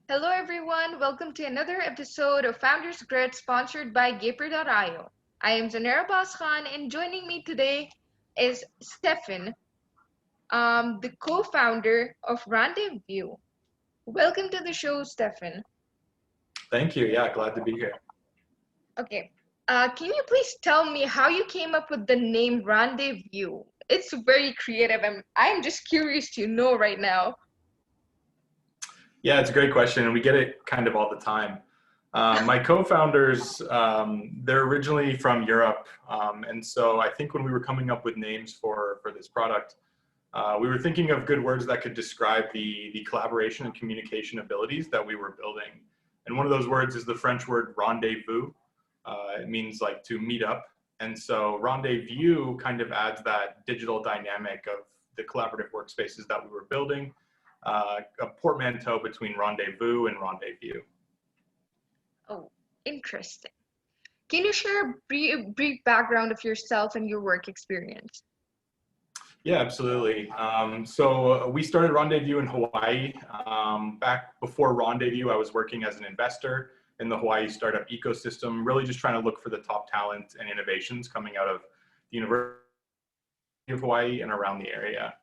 Hello, everyone. Welcome to another episode of Founders Grid sponsored by Gaper.io. I am Zanera Khan, and joining me today is Stefan, the co founder of Rendezvous. Welcome to the show, Stefan. Thank you. Yeah, glad to be here. Okay, can you please tell me how you came up with the name Rendezvous? It's very creative. I'm just curious to know right now. Yeah, it's a great question, and we get it kind of all the time. My co-founders, they're originally from Europe, and so I think when we were coming up with names for this product, we were thinking of good words that could describe the collaboration and communication abilities that we were building. And one of those words is the French word rendezvous. It means like to meet up, and so rendezvous kind of adds that digital dynamic of the collaborative workspaces that we were building, a portmanteau between rendezvous and rendezvous. Oh, interesting. Can you share a brief background of yourself and your work experience? Yeah, absolutely. So we started Rendezvous in Hawaii. Back before Rendezvous, I was working as an investor in the Hawaii startup ecosystem, really just trying to look for the top talent and innovations coming out of the University of Hawaii and around the area.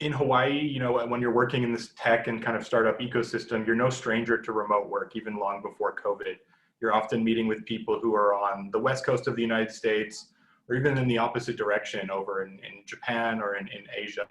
In Hawaii, when you're working in this tech and kind of startup ecosystem, you're no stranger to remote work, even long before COVID. You're often meeting with people who are on the West Coast of the United States, or even in the opposite direction over in Japan or in Asia.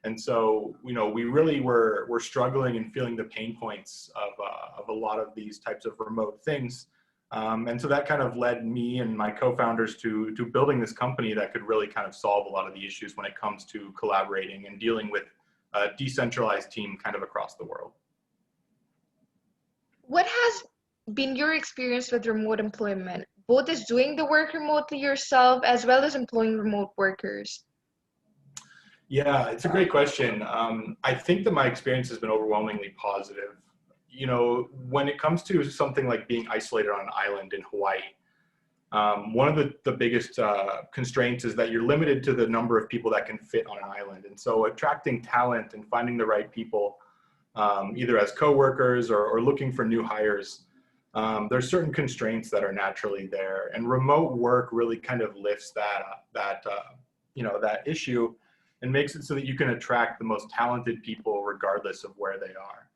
And so, we really were struggling and feeling the pain points of a lot of these types of remote things. And so that kind of led me and my co-founders to building this company that could really kind of solve a lot of the issues when it comes to collaborating and dealing with a decentralized team kind of across the world. What has been your experience with remote employment, both as doing the work remotely yourself as well as employing remote workers? Yeah, it's a great question. I think that my experience has been overwhelmingly positive. When it comes to something like being isolated on an island in Hawaii, one of the biggest constraints is that you're limited to the number of people that can fit on an island. And so attracting talent and finding the right people, either as coworkers or looking for new hires, there's certain constraints that are naturally there. And remote work really kind of lifts that issue and makes it so that you can attract the most talented people regardless of where they are.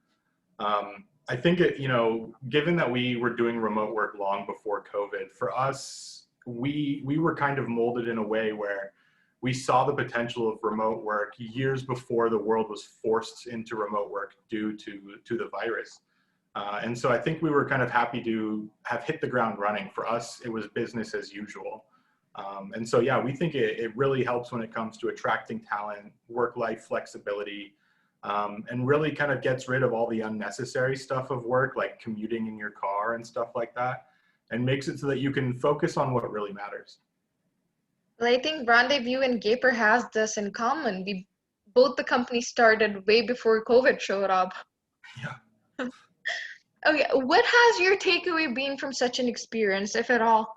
I think given that we were doing remote work long before COVID, for us, we were kind of molded in a way where we saw the potential of remote work years before the world was forced into remote work due to the virus. And so I think we were kind of happy to have hit the ground running. For us, it was business as usual. And so, yeah, we think it really helps when it comes to attracting talent, work-life flexibility, and really kind of gets rid of all the unnecessary stuff of work, like commuting in your car and stuff like that, and makes it so that you can focus on what really matters. Well, I think Rendezvous and Gaper has this in common. We both the companies started way before COVID showed up. Yeah. Okay, what has your takeaway been from such an experience, if at all?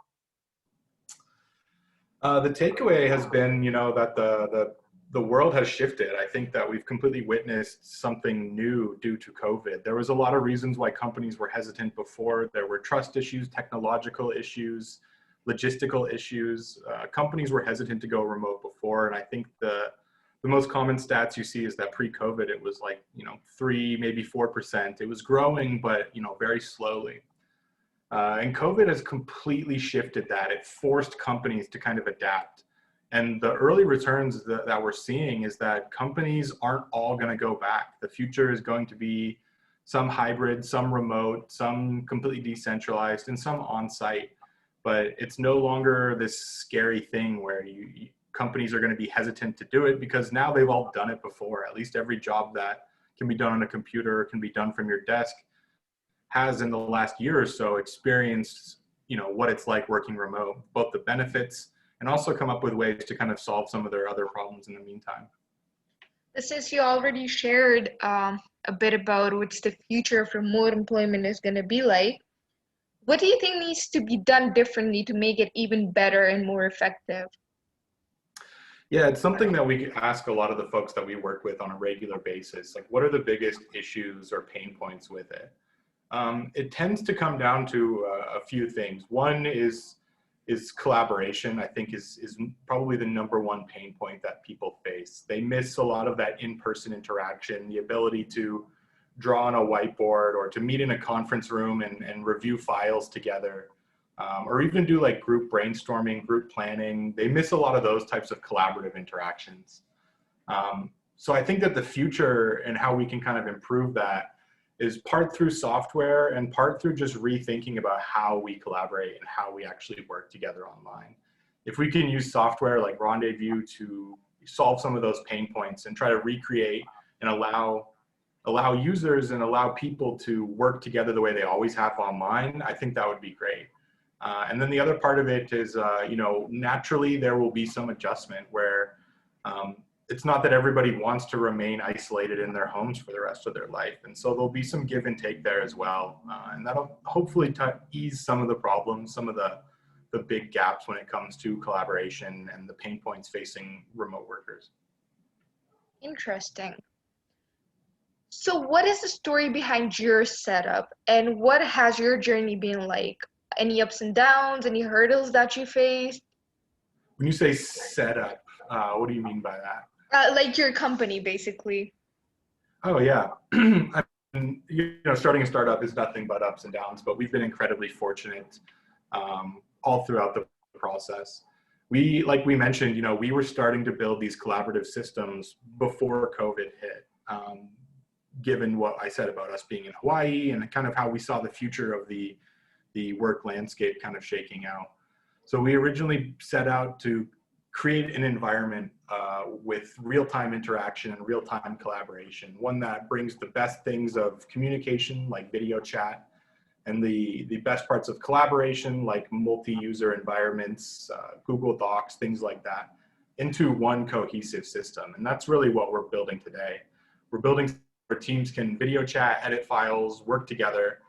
The takeaway has been, that the world has shifted. I think that we've completely witnessed something new due to COVID. There was a lot of reasons why companies were hesitant before. There were trust issues, technological issues, logistical issues. Companies were hesitant to go remote before, and I think the most common stats you see is that pre-COVID it was like 3, maybe 4%. It was growing, but very slowly. And COVID has completely shifted that. It forced companies to kind of adapt. And the early returns that we're seeing is that companies aren't all going to go back. The future is going to be some hybrid, some remote, some completely decentralized, and some on-site. But it's no longer this scary thing where companies are going to be hesitant to do it because now they've all done it before. At least every job that can be done on a computer, can be done from your desk, has in the last year or so experienced, what it's like working remote, both the benefits and also come up with ways to kind of solve some of their other problems in the meantime. Since you already shared a bit about what's the future of remote employment is going to be like, what do you think needs to be done differently to make it even better and more effective? Yeah, it's something that we ask a lot of the folks that we work with on a regular basis. Like, what are the biggest issues or pain points with it? It tends to come down to a few things. One is collaboration. I think is probably the number one pain point that people face. They miss a lot of that in-person interaction, the ability to draw on a whiteboard or to meet in a conference room and review files together, or even do like group brainstorming, group planning. They miss a lot of those types of collaborative interactions. So I think that the future and how we can kind of improve that is part through software and part through just rethinking about how we collaborate and how we actually work together online. If we can use software like Rendezvous to solve some of those pain points and try to recreate and allow users and allow people to work together the way they always have online, I think that would be great. And then the other part of it is, naturally there will be some adjustment where it's not that everybody wants to remain isolated in their homes for the rest of their life. And so there'll be some give and take there as well. And that'll hopefully ease some of the problems, some of the big gaps when it comes to collaboration and the pain points facing remote workers. Interesting. So, what is the story behind your setup, and what has your journey been like? Any ups and downs, any hurdles that you faced? When you say setup, what do you mean by that? Like your company, basically. Oh yeah. And, starting a startup is nothing but ups and downs, but we've been incredibly fortunate all throughout the process. Like we mentioned, we were starting to build these collaborative systems before COVID hit. Given what I said about us being in Hawaii and kind of how we saw the future of the work landscape kind of shaking out. So we originally set out to create an environment with real-time interaction and real-time collaboration, one that brings the best things of communication like video chat and the best parts of collaboration like multi-user environments, Google Docs, things like that, into one cohesive system. And that's really what we're building today. We're building where teams can video chat, edit files, work together,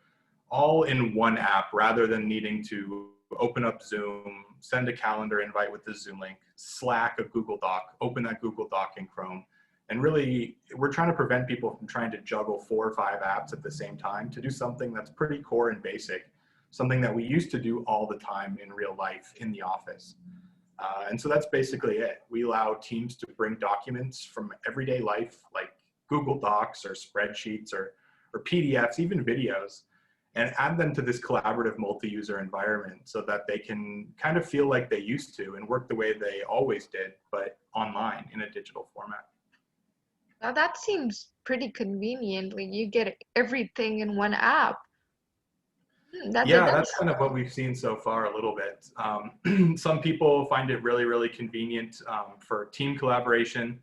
all in one app rather than needing to open up Zoom, send a calendar invite with the Zoom link, Slack a Google Doc, open that Google Doc in Chrome. And really, we're trying to prevent people from trying to juggle 4 or 5 apps at the same time to do something that's pretty core and basic, something that we used to do all the time in real life in the office. And so that's basically it. We allow teams to bring documents from everyday life, like Google Docs or spreadsheets or PDFs, even videos, and add them to this collaborative multi-user environment so that they can kind of feel like they used to and work the way they always did, but online in a digital format. Now that seems pretty convenient. Like you get everything in one app. Yeah, that's kind of what we've seen so far a little bit. Some people find it really, really convenient for team collaboration.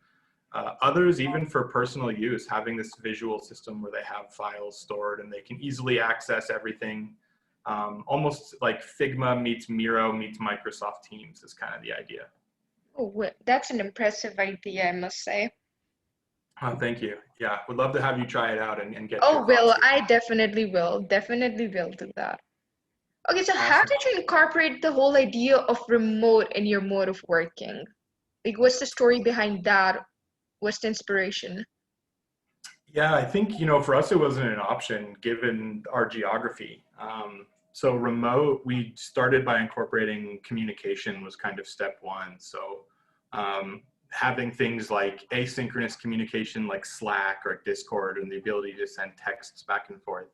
Others, even for personal use, having this visual system where they have files stored and they can easily access everything. Almost like Figma meets Miro meets Microsoft Teams is kind of the idea. Oh, that's an impressive idea, I must say. Thank you. Yeah, would love to have you try it out and get Oh, your well, thoughts. I definitely will. Definitely will do that. Okay, so how Awesome. did you incorporate the whole idea of remote in your mode of working? Like, what's the story behind that? What's the inspiration? Yeah, I think, for us, it wasn't an option given our geography. So remote, we started by incorporating communication was kind of step one. So having things like asynchronous communication like Slack or Discord and the ability to send texts back and forth.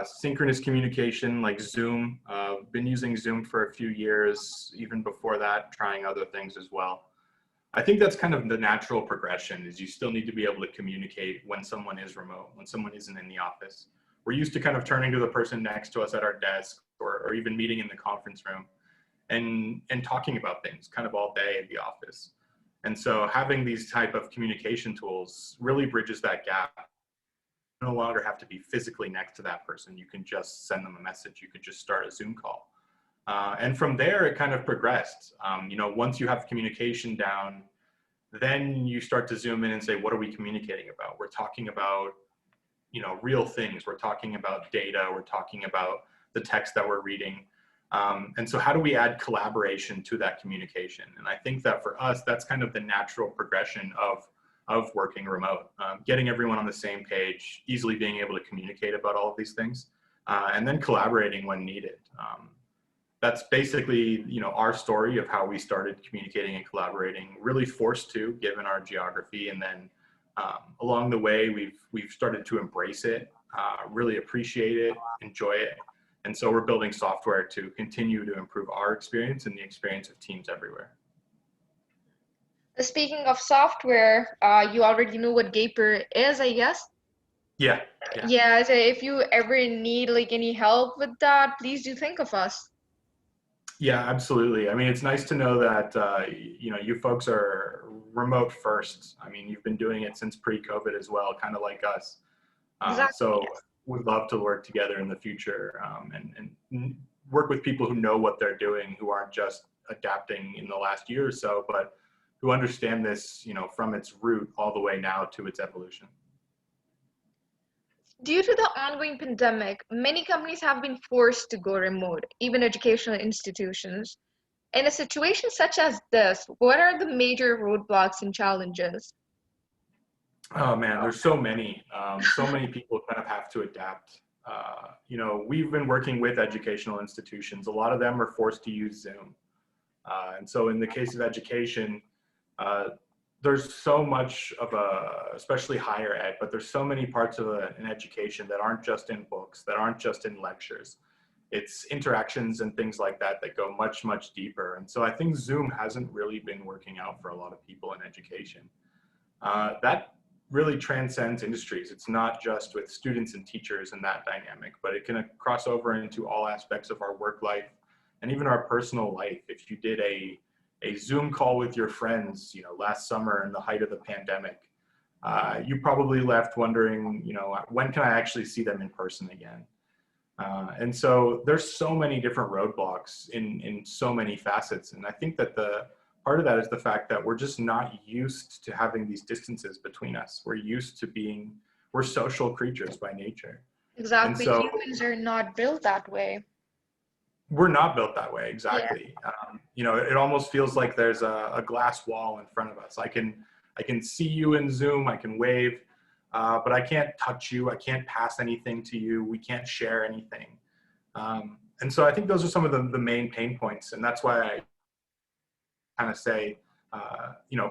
Synchronous communication like Zoom. Been using Zoom for a few years, even before that, trying other things as well. I think that's kind of the natural progression is you still need to be able to communicate when someone is remote, when someone isn't in the office. We're used to kind of turning to the person next to us at our desk or even meeting in the conference room and talking about things kind of all day at the office. And so having these type of communication tools really bridges that gap. You no longer have to be physically next to that person. You can just send them a message. You could just start a Zoom call. And from there, it kind of progressed. Once you have communication down, then you start to zoom in and say, what are we communicating about? We're talking about, real things. We're talking about data. We're talking about the text that we're reading. And so how do we add collaboration to that communication? And I think that for us, that's kind of the natural progression of working remote, getting everyone on the same page, easily being able to communicate about all of these things, and then collaborating when needed. That's basically, our story of how we started communicating and collaborating, really forced to, given our geography. And then along the way, we've started to embrace it, really appreciate it, enjoy it. And so we're building software to continue to improve our experience and the experience of teams everywhere. Speaking of software, you already know what Gaper is, I guess. Yeah, yeah. Yeah, so if you ever need like any help with that, please do think of us. Yeah, absolutely. I mean, it's nice to know that, you folks are remote first. I mean, you've been doing it since pre-COVID as well, kind of like us. Exactly, So yes. we'd love to work together in the future, and work with people who know what they're doing, who aren't just adapting in the last year or so, but who understand this, from its root all the way now to its evolution. Due to the ongoing pandemic, many companies have been forced to go remote, even educational institutions. In a situation such as this, what are the major roadblocks and challenges? Oh man, there's so many. So many people kind of have to adapt. We've been working with educational institutions. A lot of them are forced to use Zoom. And so in the case of education, uh, there's so much of especially higher ed, but there's so many parts of an education that aren't just in books, that aren't just in lectures. It's interactions and things like that that go much, much deeper. And so I think Zoom hasn't really been working out for a lot of people in education. That really transcends industries. It's not just with students and teachers and that dynamic, but it can cross over into all aspects of our work life and even our personal life. If you did a Zoom call with your friends, last summer in the height of the pandemic, you probably left wondering, when can I actually see them in person again? And so there's so many different roadblocks in so many facets. And I think that the part of that is the fact that we're just not used to having these distances between us. We're social creatures by nature. And Exactly, so humans are not built that way. we're not built that way, Yeah. exactly. It almost feels like there's a glass wall in front of us. I can see you in Zoom, I can wave, but I can't touch you, I can't pass anything to you, we can't share anything. And so I think those are some of the main pain points, and that's why I kind of say,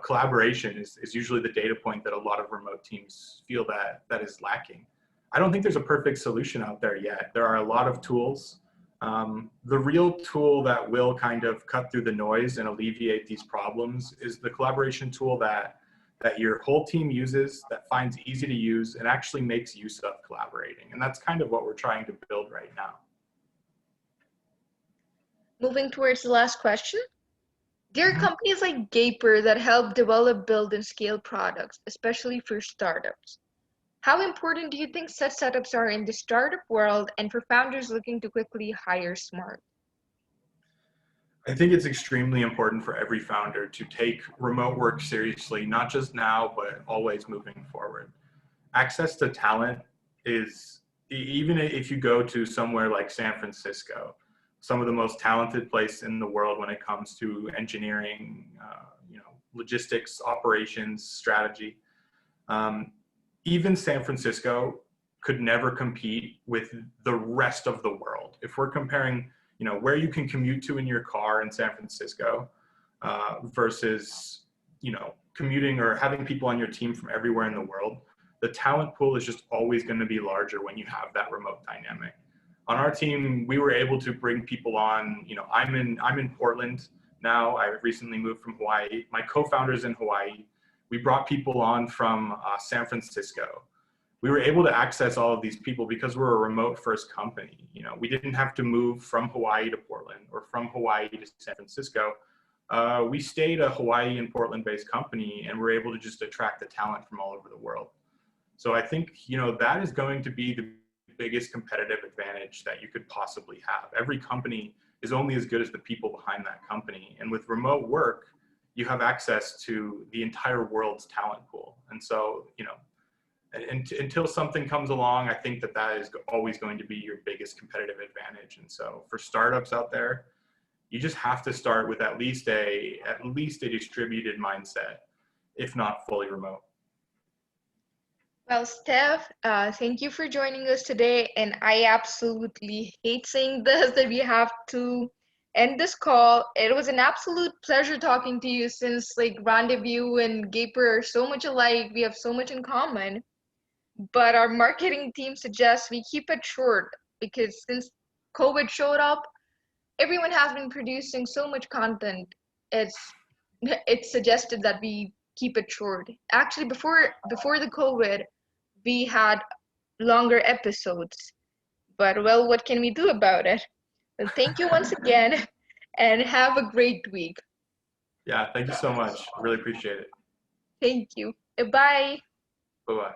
collaboration is usually the data point that a lot of remote teams feel that is lacking. I don't think there's a perfect solution out there yet. There are a lot of tools. The real tool that will kind of cut through the noise and alleviate these problems is the collaboration tool that your whole team uses, that finds easy to use and actually makes use of collaborating. And that's kind of what we're trying to build right now. Moving towards the last question. There are Mhm. companies like Gaper that help develop, build, and scale products, especially for startups. How important do you think such setups are in the startup world and for founders looking to quickly hire smart? I think it's extremely important for every founder to take remote work seriously, not just now, but always moving forward. Access to talent is, even if you go to somewhere like San Francisco, some of the most talented place in the world when it comes to engineering, logistics, operations, strategy. Um, Even San Francisco could never compete with the rest of the world. If we're comparing, where you can commute to in your car in San Francisco versus, commuting or having people on your team from everywhere in the world, the talent pool is just always going to be larger when you have that remote dynamic. On our team, we were able to bring people on. I'm in Portland now. I recently moved from Hawaii. My co-founder's in Hawaii. We brought people on from San Francisco. We were able to access all of these people because we're a remote first company. We didn't have to move from Hawaii to Portland or from Hawaii to San Francisco. We stayed a Hawaii and Portland based company and we're able to just attract the talent from all over the world. So I think, that is going to be the biggest competitive advantage that you could possibly have. Every company is only as good as the people behind that company. And with remote work, you have access to the entire world's talent pool. And so, and until something comes along, I think that is always going to be your biggest competitive advantage. And so for startups out there, you just have to start with at least a distributed mindset, if not fully remote. Well, Steph, thank you for joining us today. And I absolutely hate saying this, that we have to end this call. It was an absolute pleasure talking to you since like Rendezvous and Gaper are so much alike. We have so much in common. But our marketing team suggests we keep it short because since COVID showed up, everyone has been producing so much content. It's suggested that we keep it short. Actually, before the COVID, we had longer episodes. But well, what can we do about it? Well, thank you once again, and have a great week. Yeah, thank you so much. Really appreciate it. Thank you. Bye. Bye bye.